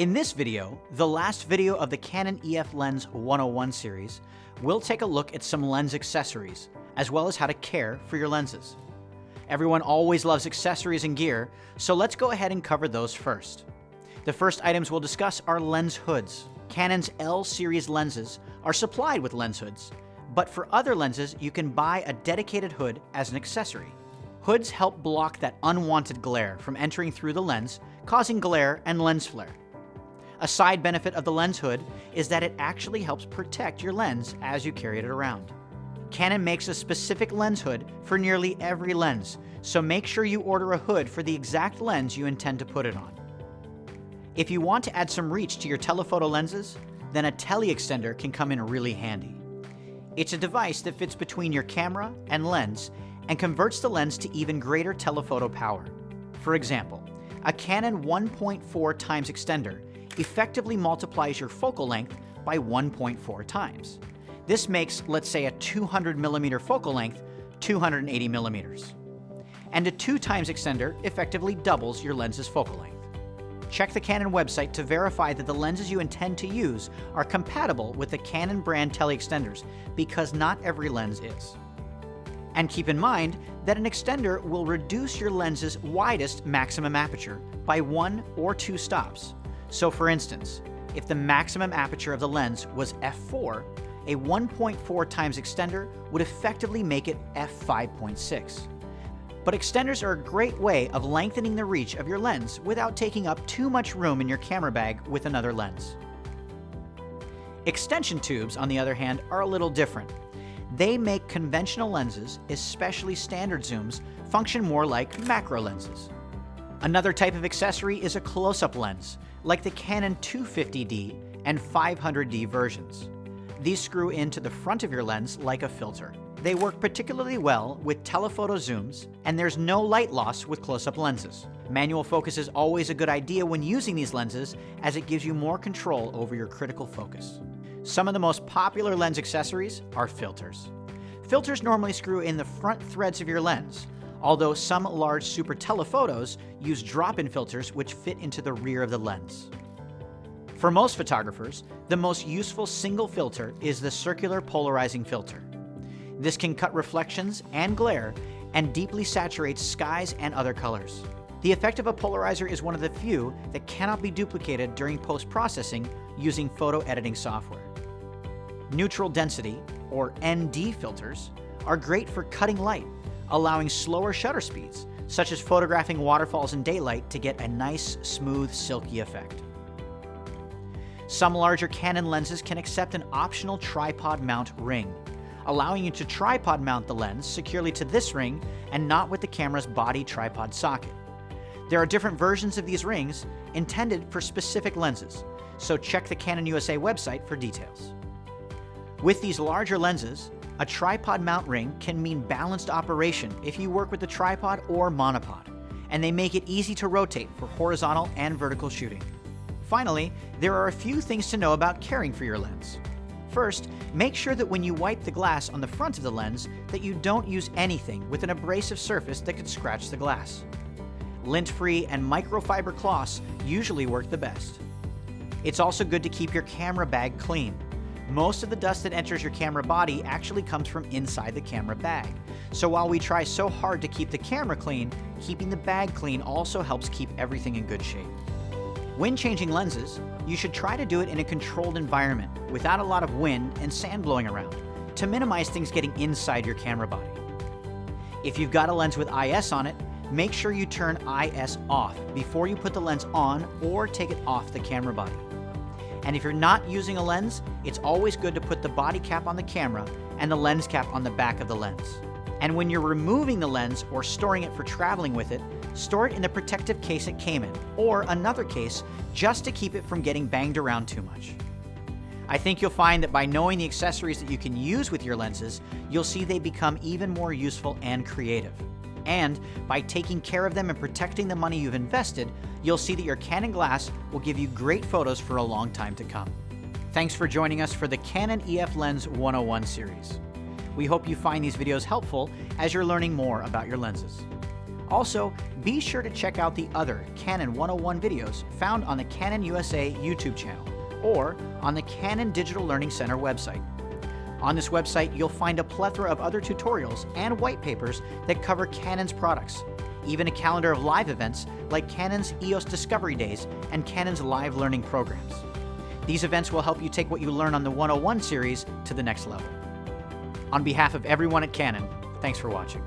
In this video, the last video of the Canon EF Lens 101 series, we'll take a look at some lens accessories, as well as how to care for your lenses. Everyone always loves accessories and gear, so let's go ahead and cover those first. The first items we'll discuss are lens hoods. Canon's L series lenses are supplied with lens hoods, but for other lenses, you can buy a dedicated hood as an accessory. Hoods help block that unwanted glare from entering through the lens, causing glare and lens flare. A side benefit of the lens hood is that it actually helps protect your lens as you carry it around. Canon makes a specific lens hood for nearly every lens, so make sure you order a hood for the exact lens you intend to put it on. If you want to add some reach to your telephoto lenses, then a tele-extender can come in really handy. It's a device that fits between your camera and lens and converts the lens to even greater telephoto power. For example, a Canon 1.4 times extender effectively multiplies your focal length by 1.4 times. This makes, let's say, a 200mm focal length 280mm. And a 2 times extender effectively doubles your lens's focal length. Check the Canon website to verify that the lenses you intend to use are compatible with the Canon brand tele-extenders, because not every lens is. And keep in mind that an extender will reduce your lens's widest maximum aperture by 1 or 2 stops. So for instance, if the maximum aperture of the lens was f4, a 1.4 times extender would effectively make it f5.6. But extenders are a great way of lengthening the reach of your lens without taking up too much room in your camera bag with another lens. Extension tubes, on the other hand, are a little different. They make conventional lenses, especially standard zooms, function more like macro lenses. Another type of accessory is a close-up lens, like the Canon 250D and 500D versions. These screw into the front of your lens like a filter. They work particularly well with telephoto zooms, and there's no light loss with close-up lenses. Manual focus is always a good idea when using these lenses, as it gives you more control over your critical focus. Some of the most popular lens accessories are filters. Filters normally screw in the front threads of your lens, although some large super telephotos use drop-in filters which fit into the rear of the lens. For most photographers, the most useful single filter is the circular polarizing filter. This can cut reflections and glare and deeply saturates skies and other colors. The effect of a polarizer is one of the few that cannot be duplicated during post-processing using photo editing software. Neutral density, or ND filters, are great for cutting light, allowing slower shutter speeds, such as photographing waterfalls in daylight to get a nice, smooth, silky effect. Some larger Canon lenses can accept an optional tripod mount ring, allowing you to tripod mount the lens securely to this ring and not with the camera's body tripod socket. There are different versions of these rings intended for specific lenses, so check the Canon USA website for details. With these larger lenses, a tripod mount ring can mean balanced operation if you work with the tripod or monopod, and they make it easy to rotate for horizontal and vertical shooting. Finally, there are a few things to know about caring for your lens. First, make sure that when you wipe the glass on the front of the lens that you don't use anything with an abrasive surface that could scratch the glass. Lint-free and microfiber cloths usually work the best. It's also good to keep your camera bag clean. Most of the dust that enters your camera body actually comes from inside the camera bag. So while we try so hard to keep the camera clean, keeping the bag clean also helps keep everything in good shape. When changing lenses, you should try to do it in a controlled environment without a lot of wind and sand blowing around to minimize things getting inside your camera body. If you've got a lens with IS on it, make sure you turn IS off before you put the lens on or take it off the camera body. And if you're not using a lens, it's always good to put the body cap on the camera and the lens cap on the back of the lens. And when you're removing the lens or storing it for traveling with it, store it in the protective case it came in, or another case, just to keep it from getting banged around too much. I think you'll find that by knowing the accessories that you can use with your lenses, you'll see they become even more useful and creative. And by taking care of them and protecting the money you've invested, you'll see that your Canon glass will give you great photos for a long time to come. Thanks for joining us for the Canon EF Lens 101 series. We hope you find these videos helpful as you're learning more about your lenses. Also, be sure to check out the other Canon 101 videos found on the Canon USA YouTube channel or on the Canon Digital Learning Center website. On this website, you'll find a plethora of other tutorials and white papers that cover Canon's products, even a calendar of live events like Canon's EOS Discovery Days and Canon's live learning programs. These events will help you take what you learn on the 101 series to the next level. On behalf of everyone at Canon, thanks for watching.